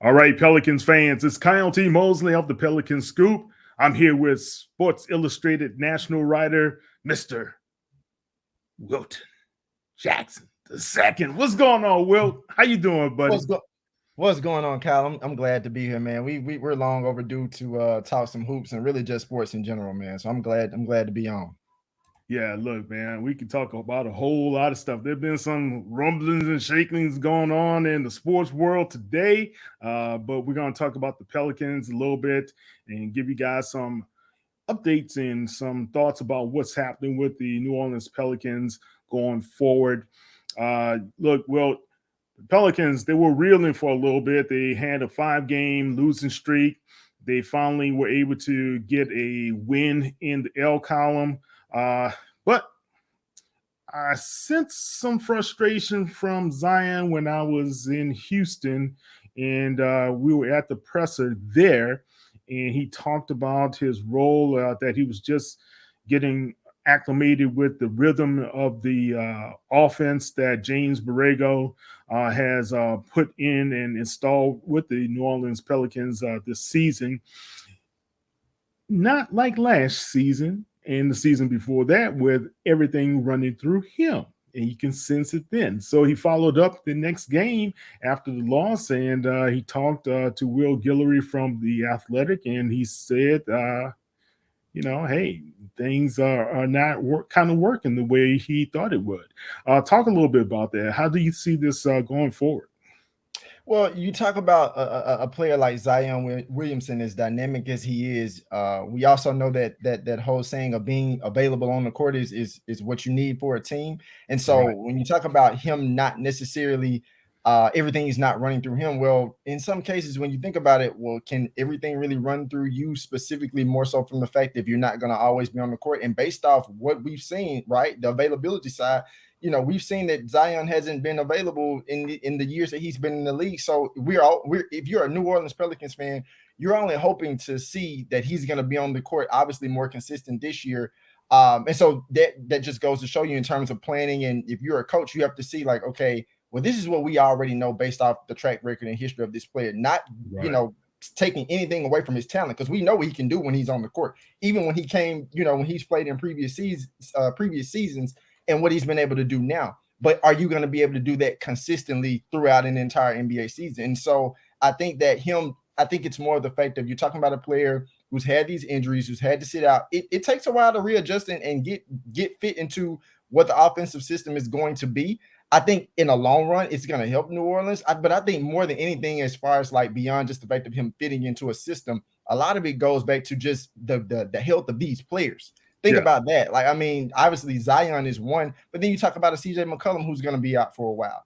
All right, Pelicans fans, it's Kyle T. Mosley of the Pelicans Scoop. I'm here with Sports Illustrated national writer, Mr. Wilton Jackson II. What's going on, Wilt? How you doing, buddy? What's go What's going on, Kyle? I'm glad to be here, man. We're long overdue to talk some hoops and really just sports in general, man. So I'm glad to be on. Yeah, look, man, we can talk about a whole lot of stuff. There have been some rumblings and shakings going on in the sports world today, but we're going to talk about the Pelicans a little bit and give you guys some updates and some thoughts about what's happening with the New Orleans Pelicans going forward. Look, well, the Pelicans, they were reeling for a little bit. They had a 5-game losing streak. They finally were able to get a win in the L column. But I sensed some frustration from Zion when I was in Houston and we were at the presser there. And he talked about his role that he was just getting acclimated with the rhythm of the offense that James Borrego has put in and installed with the New Orleans Pelicans this season. Not like last season and the season before that, with everything running through him. And you can sense it then. So he followed up the next game after the loss, and he talked to Will Guillory from The Athletic, and he said, hey, things are not kind of working the way he thought it would. Talk a little bit about that. How do you see this going forward? Well, you talk about a player like Zion Williamson, as dynamic as he is. We also know that whole saying of being available on the court is what you need for a team. And so Right. when you talk about him not necessarily everything is not running through him, well, in some cases, when you think about it, well, can everything really run through you specifically, more so from the fact that you're not going to always be on the court? And based off what we've seen, right, the availability side, we've seen that Zion hasn't been available in the years that he's been in the league. So we're if you're a New Orleans Pelicans fan, you're only hoping to see that he's going to be on the court, obviously more consistent this year. And so that just goes to show you in terms of planning. And if you're a coach, you have to see like, okay, well, this is what we already know based off the track record and history of this player, not, Right. taking anything away from his talent, because we know what he can do when he's on the court. Even when he came, when he's played in previous seasons, and what he's been able to do now. But are you going to be able to do that consistently throughout an entire NBA season? And so I think it's more of the fact that you're talking about a player who's had these injuries, who's had to sit out. It takes a while to readjust and get fit into what the offensive system is going to be. I think in the long run, it's going to help New Orleans. But I think more than anything, as far as like beyond just the fact of him fitting into a system, a lot of it goes back to just the health of these players. Think Yeah. about that. Like, I mean, obviously Zion is one, but then you talk about a CJ McCollum who's going to be out for a while,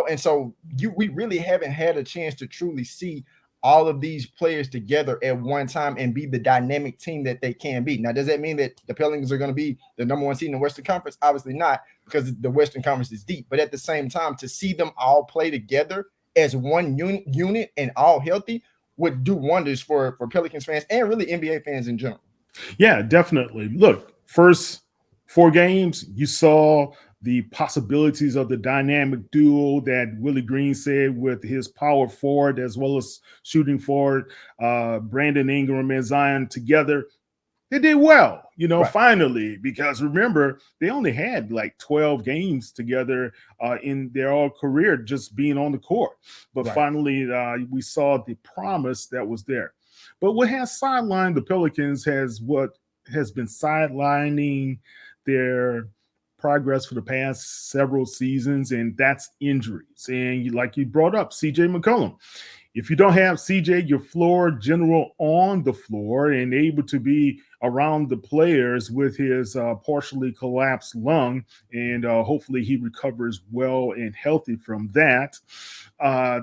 and so we really haven't had a chance to truly see all of these players together at one time and be the dynamic team that they can be. Now, does that mean that the Pelicans are going to be the number one seed in the Western Conference? Obviously not, because the Western Conference is deep. But at the same time, to see them all play together as one unit and all healthy would do wonders for Pelicans fans and really NBA fans in general. Yeah, definitely. Look, first 4 games, you saw the possibilities of the dynamic duo that Willie Green said with his power forward as well as shooting forward, Brandon Ingram and Zion together. They did well, Right. finally, because remember, they only had like 12 games together in their all career just being on the court. But Right. finally, we saw the promise that was there. But what has sidelined the Pelicans has been sidelining their progress for the past several seasons, and that's injuries. And like you brought up, CJ McCollum. If you don't have CJ, your floor general on the floor and able to be around the players with his partially collapsed lung, and hopefully he recovers well and healthy from that,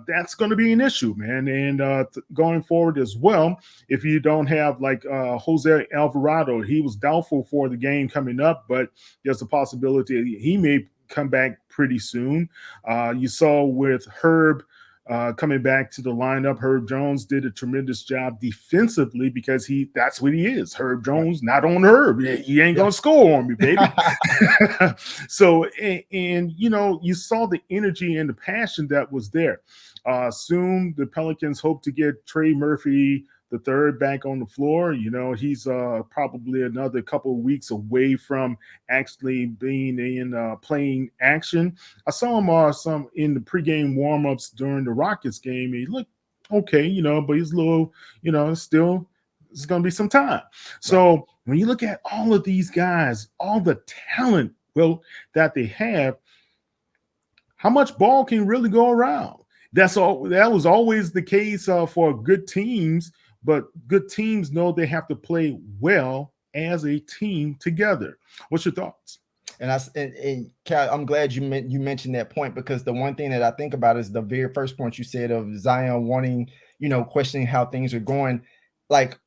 that's going to be an issue, man. And going forward as well, if you don't have like Jose Alvarado, he was doubtful for the game coming up, but there's a possibility he may come back pretty soon. You saw with Herb coming back to the lineup. Herb Jones did a tremendous job defensively because that's what he is. Herb Jones, not on Herb. He ain't going to score on me, baby. So, and you saw the energy and the passion that was there. Soon the Pelicans hope to get Trey Murphy the third back on the floor. He's probably another couple of weeks away from actually being in playing action. I saw him some in the pregame warmups during the Rockets game. He looked okay, but he's a little, still it's going to be some time. So when you look at all of these guys, all the talent, that they have, how much ball can really go around? That was always the case for good teams, but good teams know they have to play well as a team together. What's your thoughts? And Cal, I'm glad you mentioned that point, because the one thing that I think about is the very first point you said of Zion wanting, questioning how things are going. Like,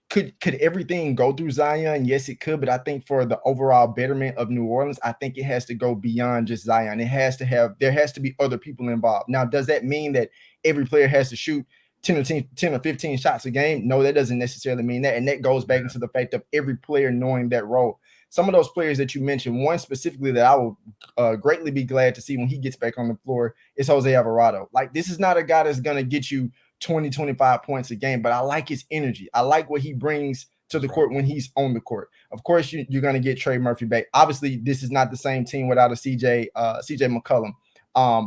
could everything go through Zion? Yes, it could, but I think for the overall betterment of New Orleans, I think it has to go beyond just Zion. There has to be other people involved. Now, does that mean that every player has to shoot 10 or 15 shots a game? No, that doesn't necessarily mean that. And that goes back into the fact of every player knowing that role. Some of those players that you mentioned, one specifically that I will greatly be glad to see when he gets back on the floor, is Jose Alvarado. Like, this is not a guy that's going to get you 20, 25 points a game, but I like his energy. I like what he brings to the court when he's on the court. Of course, you're going to get Trey Murphy back. Obviously, this is not the same team without a CJ McCollum.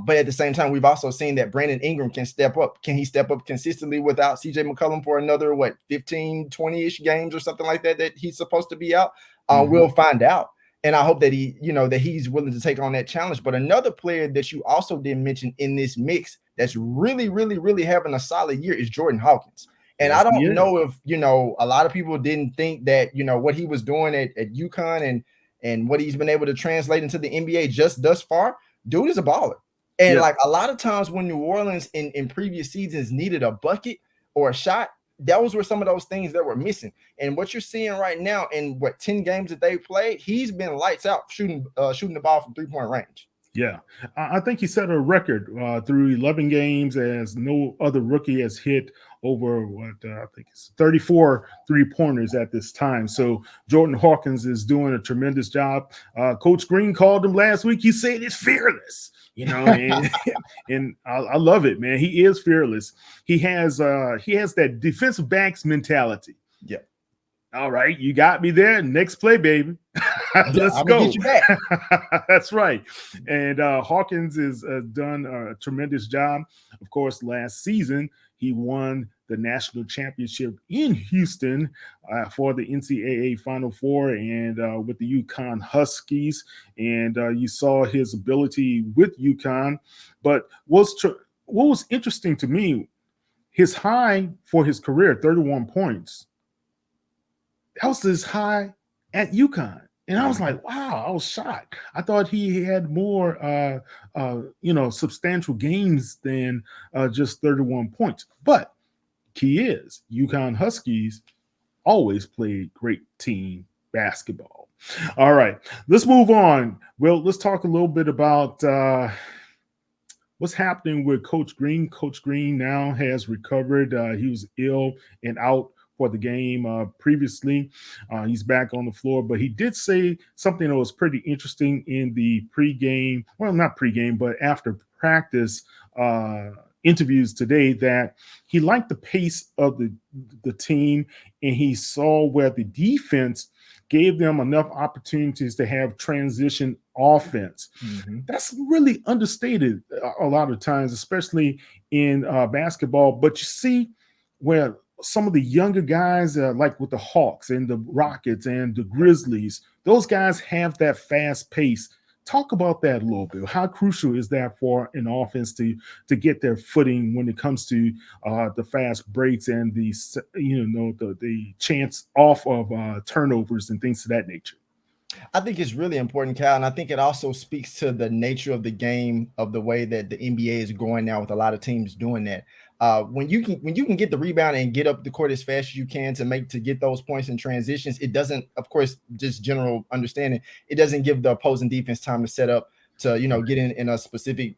But at the same time, we've also seen that Brandon Ingram can step up. Can he step up consistently without CJ McCollum for another, 15, 20-ish games or something like that he's supposed to be out? We'll find out. And I hope that that he's willing to take on that challenge. But another player that you also didn't mention in this mix that's really, really, really having a solid year is Jordan Hawkins. And yes, I don't know if, a lot of people didn't think that, what he was doing at UConn and what he's been able to translate into the NBA just thus far. Dude is a baller. And like a lot of times when New Orleans in previous seasons needed a bucket or a shot, those were some of those things that were missing. And what you're seeing right now in 10 games that they played, he's been lights out shooting the ball from 3-point range. Yeah, I think he set a record through 11 games, as no other rookie has hit over I think it's 34 3-pointers at this time. So Jordan Hawkins is doing a tremendous job. Coach Green called him last week. He said it's fearless. And I love it, man. He is fearless. He has that defensive backs mentality. Yeah. All right, you got me there. Next play, baby. Let's go. Get you back. That's right. And Hawkins has done a tremendous job. Of course, last season he won the national championship in Houston for the NCAA Final Four and with the UConn Huskies. And you saw his ability with UConn. But what was interesting to me, his high for his career, 31 points. That was his high at UConn. And I was like, wow, I was shocked. I thought he had more, substantial games than just 31 points. But key is UConn Huskies always played great team basketball. All right, let's move on. Well, let's talk a little bit about what's happening with Coach Green. Coach Green now has recovered. He was ill and out for the game previously. He's back on the floor, but he did say something that was pretty interesting in the pregame, well, not pregame, but after practice interviews today, that he liked the pace of the team, and he saw where the defense gave them enough opportunities to have transition offense. That's really understated a lot of times, especially in basketball. But you see where some of the younger guys, like with the Hawks and the Rockets and the Grizzlies, those guys have that fast pace. Talk about that a little bit. How crucial is that for an offense to get their footing when it comes to the fast breaks and the chance off of turnovers and things of that nature? I think it's really important, Cal, and I think it also speaks to the nature of the game, of the way that the NBA is going now, with a lot of teams doing that. When you can get the rebound and get up the court as fast as you can to get those points in transitions, it doesn't, of course, just general understanding, it doesn't give the opposing defense time to set up to get in a specific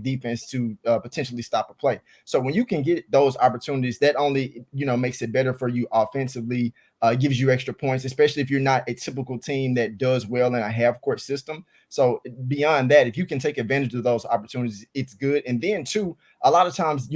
defense to potentially stop a play. So when you can get those opportunities, that only makes it better for you offensively. Gives you extra points, especially if you're not a typical team that does well in a half court system. So beyond that, if you can take advantage of those opportunities, it's good. And then too, a lot of times,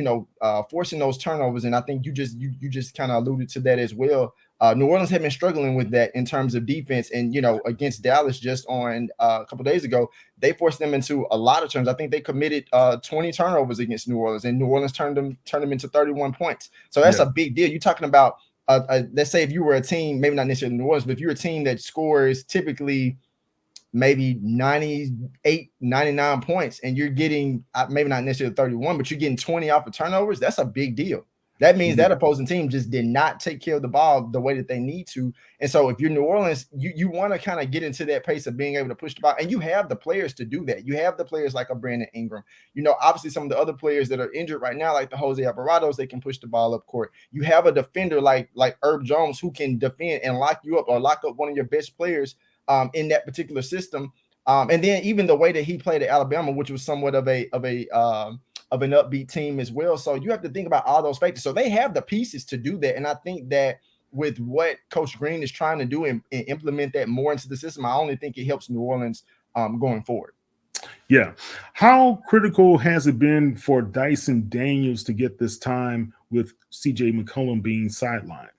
forcing those turnovers, and I think you just kind of alluded to that as well. New Orleans had been struggling with that in terms of defense, and against Dallas just on a couple days ago, they forced them into a lot of turns. I think they committed 20 turnovers against New Orleans, and New Orleans turned them into 31 points. So that's a big deal. You're talking about let's say if you were a team, maybe not necessarily New Orleans, but if you're a team that scores typically maybe 98, 99 points, and you're getting maybe not necessarily 31, but you're getting 20 off of turnovers, that's a big deal. That means that opposing team just did not take care of the ball the way that they need to. And so if you're New Orleans, you want to kind of get into that pace of being able to push the ball. And you have the players to do that. You have the players like a Brandon Ingram. Obviously some of the other players that are injured right now, like the Jose Alvarados, they can push the ball up court. You have a defender like Earl Jones who can defend and lock you up or lock up one of your best players in that particular system. And then even the way that he played at Alabama, which was somewhat of an upbeat team as well. So you have to think about all those factors. So they have the pieces to do that. And I think that with what Coach Green is trying to do and implement that more into the system, I only think it helps New Orleans going forward. Yeah. How critical has it been for Dyson Daniels to get this time with CJ McCollum being sidelined?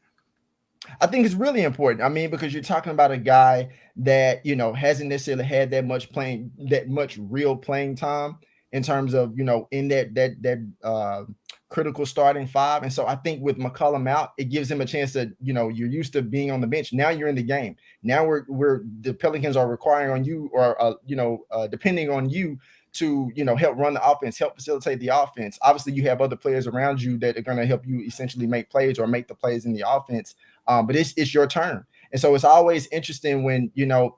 I think it's really important. I mean, because you're talking about a guy that, hasn't necessarily had that much real playing time in terms of, in that critical starting five. And so I think with McCollum out, it gives him a chance to, you're used to being on the bench. Now you're in the game. Now the Pelicans are requiring on you or, depending on you to, help run the offense, help facilitate the offense. Obviously you have other players around you that are going to help you essentially make plays or make the plays in the offense. But it's your turn. And so it's always interesting when,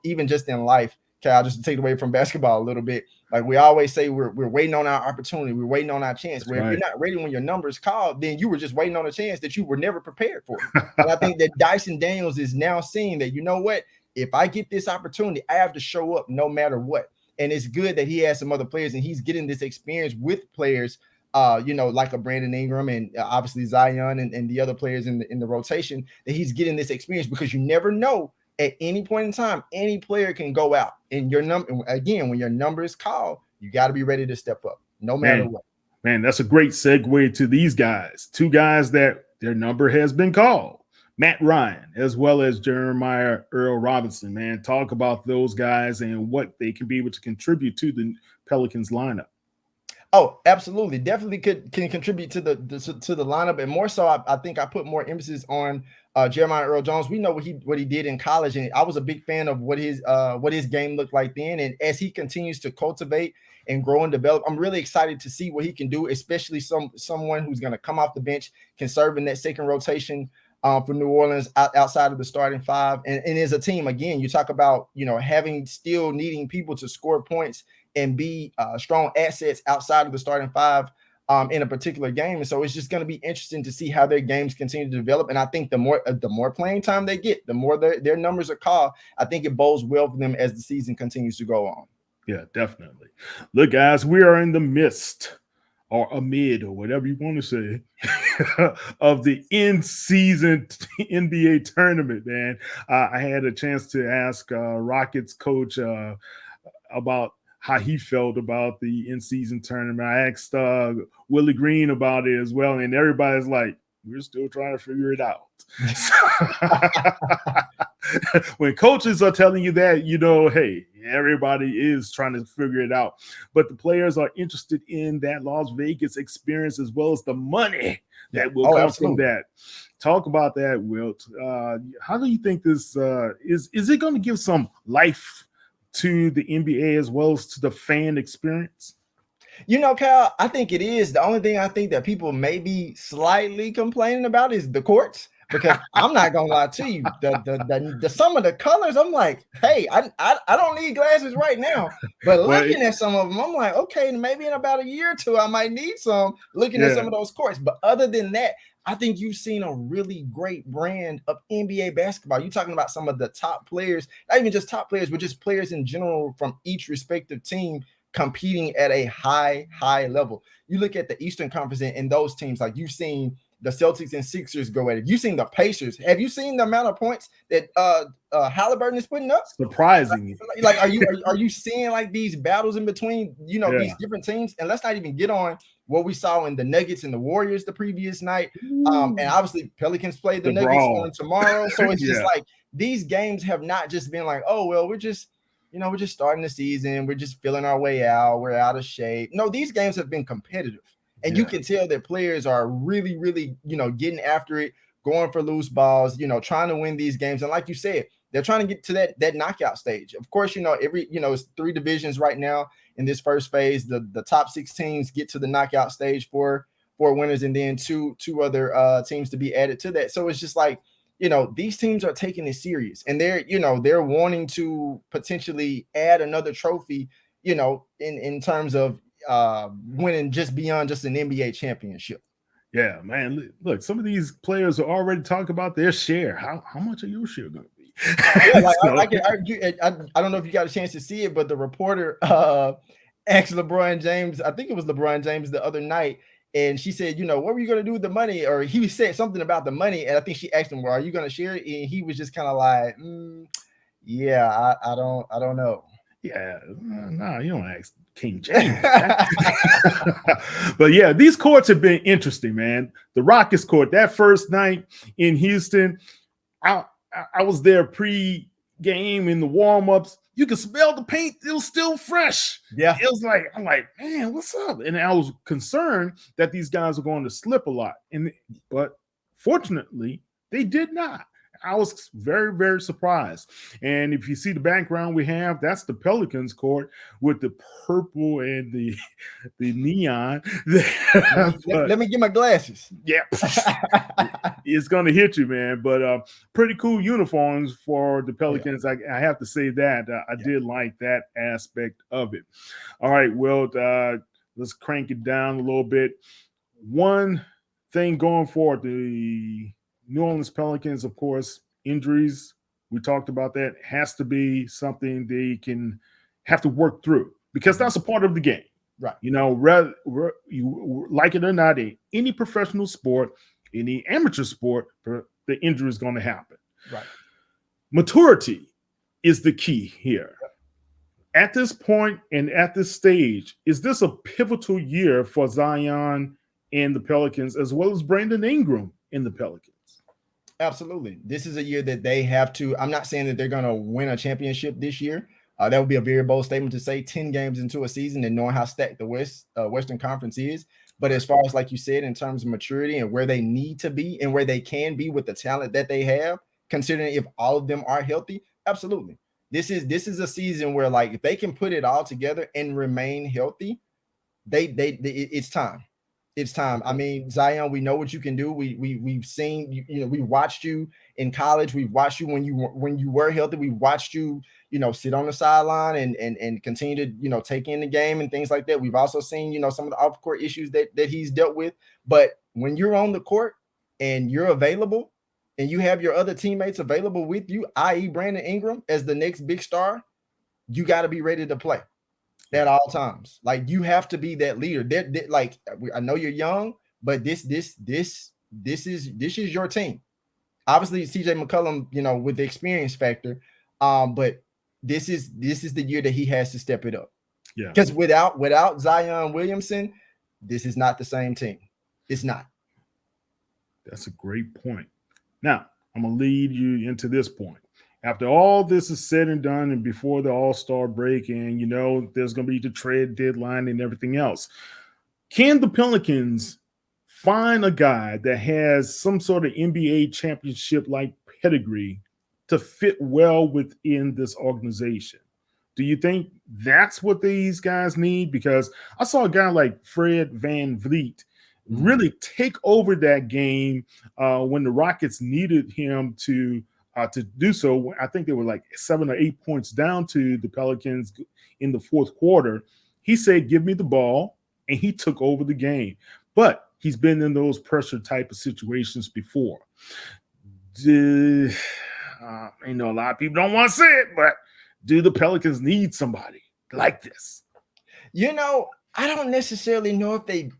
even just in life, okay, I'll just take it away from basketball a little bit. Like we always say, we're waiting on our opportunity. We're waiting on our chance. Where if you're not ready when your number is called, then you were just waiting on a chance that you were never prepared for. And I think that Dyson Daniels is now seeing that, what, if I get this opportunity, I have to show up no matter what. And it's good that he has some other players and he's getting this experience with players, like a Brandon Ingram and obviously Zion and the other players in the rotation, that he's getting this experience, because you never know at any point in time, any player can go out. And your number, again, when your number is called, you got to be ready to step up no matter what. Man, that's a great segue to these guys. Two guys that their number has been called. Matt Ryan, as well as Jeremiah Earl Robinson, man. Talk about those guys and what they can be able to contribute to the Pelicans lineup. Oh, absolutely. Definitely can contribute to the lineup. And more so, I think I put more emphasis on Jeremiah Earl Jones. We know what he did in college, and I was a big fan of what his game looked like then. And as he continues to cultivate and grow and develop, I'm really excited to see what he can do, especially someone who's going to come off the bench, can serve in that second rotation for New Orleans outside of the starting five. And as a team, again, you talk about, still needing people to score points and be strong assets outside of the starting five in a particular game. And so it's just going to be interesting to see how their games continue to develop. And I think the more playing time they get, the more their numbers are called. I think it bodes well for them as the season continues to go on. Yeah, definitely. Look, guys, we are in the midst or amid or whatever you want to say of the in-season NBA tournament, man. I had a chance to ask Rockets coach about how he felt about the in-season tournament. I asked Willie Green about it as well, and everybody's like, we're still trying to figure it out. When coaches are telling you that, hey, everybody is trying to figure it out. But the players are interested in that Las Vegas experience as well as the money that will come from that. Talk about that, Wilt. How do you think this is it going to give some life to the NBA as well as to the fan experience? Kyle, I think it is. The only thing I think that people may be slightly complaining about is the courts. because I'm not gonna lie to you, the some of the colors, I'm like, hey, I don't need glasses right now, but looking at some of them, I'm like, okay, maybe in about a year or two, I might need some. Looking at some of those courts, but other than that, I think you've seen a really great brand of NBA basketball. You're talking about some of the top players, not even just top players, but just players in general from each respective team competing at a high level. You look at the Eastern Conference and those teams, like you've seen the Celtics and Sixers go at it. You've seen the Pacers. Have you seen the amount of points that Halliburton is putting up? Surprising. Like are you seeing like these battles in between, these different teams? And let's not even get on what we saw in the Nuggets and the Warriors the previous night. And obviously Pelicans play the Nuggets on tomorrow. So it's just like these games have not just been like, oh, well, we're just starting the season. We're just feeling our way out. We're out of shape. No, these games have been competitive. And you can tell that players are really, really, getting after it, going for loose balls, trying to win these games. And like you said, they're trying to get to that knockout stage. Of course, it's 3 divisions right now in this first phase. The top 6 teams get to the knockout stage for winners, and then two other teams to be added to that. So it's just like, these teams are taking it serious, and they're wanting to potentially add another trophy, in terms of winning just beyond just an NBA championship. Yeah, man. Look, some of these players are already talking about their share. How much are your share going to be? I don't know if you got a chance to see it, but the reporter asked LeBron James, I think it was LeBron James the other night, and she said, what were you going to do with the money? Or he said something about the money, and I think she asked him, well, are you going to share it? And he was just kind of like, yeah, I don't know. Yeah, no, you don't ask King James. But yeah, these courts have been interesting, man. The Rockets court, that first night in Houston, I was there pre-game in the warm-ups. You could smell the paint; it was still fresh. Yeah, it was like, I'm like, man, what's up? And I was concerned that these guys are going to slip a lot, but fortunately, they did not. I was very, very surprised. And if you see the background we have, that's the Pelicans court with the purple and the neon. Let me get my glasses. Yeah. It's going to hit you, man. But pretty cool uniforms for the Pelicans. I have to say that. I did like that aspect of it. All right, well, let's crank it down a little bit. One thing going forward, the New Orleans Pelicans, of course, injuries. We talked about that. Has to be something they can have to work through because that's a part of the game. Right. Whether you like it or not, in any professional sport, any amateur sport, the injury is going to happen. Right. Maturity is the key here. Yep. At this point and at this stage, is this a pivotal year for Zion and the Pelicans, as well as Brandon Ingram in the Pelicans? Absolutely. This is a year that they have to. I'm not saying that they're going to win a championship this year. That would be a very bold statement to say 10 games into a season and knowing how stacked the Western Conference is. But as far as, like you said, in terms of maturity and where they need to be and where they can be with the talent that they have, considering if all of them are healthy, absolutely. This is a season where, like, if they can put it all together and remain healthy, it's time. It's time. I mean, Zion, we know what you can do. We've seen, we watched you in college. We've watched you when you were healthy. We watched you, sit on the sideline and continue to, take in the game and things like that. We've also seen, some of the off-court issues that he's dealt with. But when you're on the court and you're available and you have your other teammates available with you, i.e. Brandon Ingram as the next big star, you got to be ready to play at all times. Like, you have to be that leader. Like, I know you're young, but this is your team. Obviously, CJ McCollum, with the experience factor, but this is the year that he has to step it up. Yeah, because without Zion Williamson, this is not the same team. It's not. That's a great point. Now, I'm gonna lead you into this point. After all this is said and done, and before the All-Star break, and there's going to be the trade deadline and everything else, can the Pelicans find a guy that has some sort of NBA championship-like pedigree to fit well within this organization? Do you think that's what these guys need? Because I saw a guy like Fred VanVleet really take over that game when the Rockets needed him to do so. I think they were like 7 or 8 points down to the Pelicans in the fourth quarter. He said, "Give me the ball," and he took over the game. But he's been in those pressure type of situations before. I know a lot of people don't want to say it, but do the Pelicans need somebody like this? You know, I don't necessarily know if they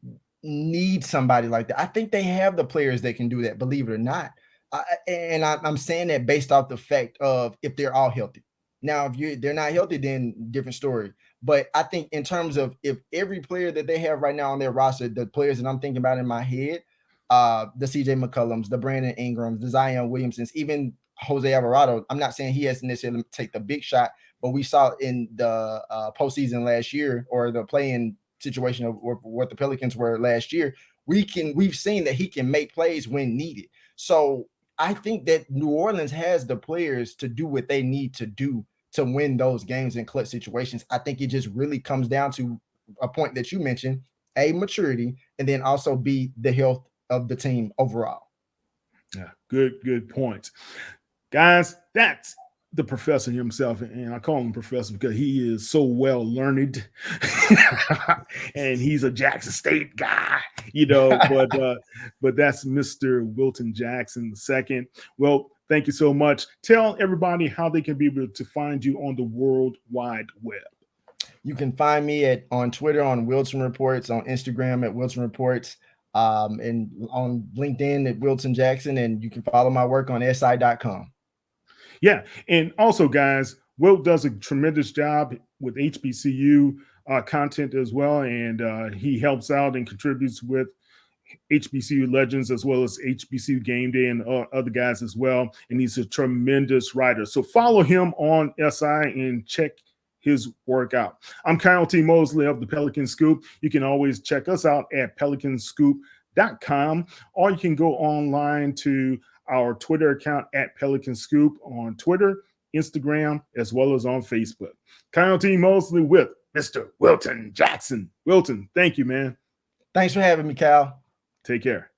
need somebody like that. I think they have the players that can do that, believe it or not. I'm saying that based off the fact of if they're all healthy. Now, if they're not healthy, then different story. But I think in terms of if every player that they have right now on their roster, the players that I'm thinking about in my head, the CJ McCollums, the Brandon Ingrams, the Zion Williamsons, even Jose Alvarado. I'm not saying he has to necessarily take the big shot, but we saw in the postseason last year, or the play-in situation of what the Pelicans were last year, we've seen that he can make plays when needed. So I think that New Orleans has the players to do what they need to do to win those games in clutch situations. I think it just really comes down to a point that you mentioned, A, maturity, and then also B, the health of the team overall. Yeah, good points. Guys, that's the professor himself, and I call him professor because he is so well learned, and he's a Jackson State guy, but that's Mr. Wilton Jackson II. Well, thank you so much. Tell everybody how they can be able to find you on the World Wide Web. You can find me on Twitter on Wilton Reports, on Instagram at Wilton Reports, and on LinkedIn at Wilton Jackson, and you can follow my work on si.com. Yeah, and also, guys, Wilt does a tremendous job with HBCU content as well, and he helps out and contributes with HBCU Legends as well as HBCU Game Day and other guys as well, and he's a tremendous writer. So follow him on SI and check his work out. I'm Kyle T. Mosley of the Pelicans Scoop. You can always check us out at pelicanscoop.com, or you can go online to our Twitter account at Pelicans Scoop on Twitter, Instagram, as well as on Facebook. Kyle T. Mosley with Mr. Wilton Jackson. Wilton, thank you, man. Thanks for having me, Cal. Take care.